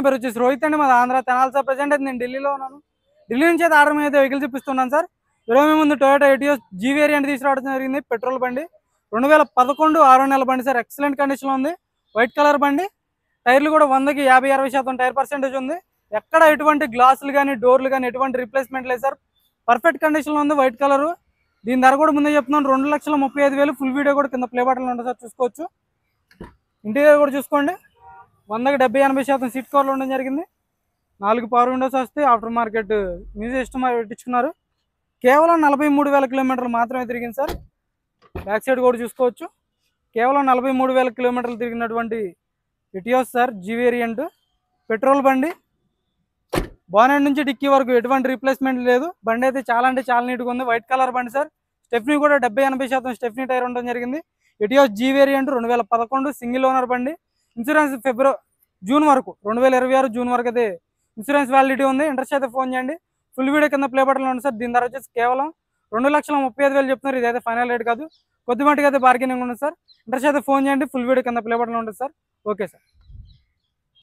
పేరు వచ్చేసి రోహిత్ అండి, మాది ఆంధ్ర తెనాలి సార్. ప్రెసెంట్ అయితే నేను ఢిల్లీలో ఉన్నాను. ఢిల్లీ నుంచి అయితే ఆర్డర్ మీద వెహికల్ చూపిస్తున్నాను సార్. ఈరోజు ముందు టొయోటా ఎటియోస్ జీ వేరియంట్ తీసుకురావడం జరిగింది. పెట్రోల్ బండి 2011 6 నెలల బండి సార్. ఎక్సలెంట్ కండిషన్లో ఉంది. వైట్ కలర్ బండి. టైర్లు కూడా 100కి 50-60% టైర్ పర్సెంటేజ్ ఉంది. ఎక్కడ ఎటువంటి గ్లాసులు కానీ డోర్లు కానీ ఎటువంటి రీప్లేస్మెంట్ లేదు సార్. పర్ఫెక్ట్ కండిషన్లో ఉంది. White colour. దీని ధర కూడా ముందే చెప్తున్నాను 2,35,000. ఫుల్ వీడియో కూడా కింద ప్లే బటన్లో ఉంటుంది సార్, చూసుకోవచ్చు. ఇంటీరియర్ కూడా చూసుకోండి. 100కి 70-80% సీట్ కవర్లు ఉండడం జరిగింది. 4 పవర్ విండోస్ వస్తే ఆఫ్టర్ మార్కెట్ మ్యూజిక్ సిస్టమ్ పెట్టించుకున్నారు. కేవలం 43,000 కిలోమీటర్లు మాత్రమే తిరిగింది సార్. బ్యాక్ సైడ్ కూడా చూసుకోవచ్చు. కేవలం 43,000 కిలోమీటర్లు తిరిగినటువంటి Etios sir, G variant petrol బండి. బానెట్ నుంచి డిక్కీ వరకు ఎటువంటి రీప్లేస్మెంట్ లేదు. బండి అయితే చాలా అంటే చాలా నీట్గా ఉంది. వైట్ కలర్ బండి సార్. స్టెఫ్నీ కూడా 70-80% స్టెఫ్నీ టైర్ ఉండడం జరిగింది. Etios G variant 2011 single owner బండి. ఇన్సూరెన్స్ జూన్ వరకు 2026 జూన్ వరకు అయితే ఇన్సూరెన్స్ వ్యాలిడిటీ ఉంది. ఇంట్రెస్ట్ అయితే ఫోన్ చేయండి. ఫుల్ వీడియో కింద ప్లే బటన్లో ఉంది సార్. దీని ధర వచ్చేసి కేవలం 2,35,000 చెప్తున్నారు. ఇదైతే ఫైనల్ రేట్ కాదు, కొద్ది మట్టుకు అయితే బార్గెనింగ్ ఉంది సార్. ఇంట్రెస్ట్ అయితే ఫోన్ చేయండి. ఫుల్ వీడియో కింద ప్లే బటన్లో ఉంటుంది సార్. Okay sir.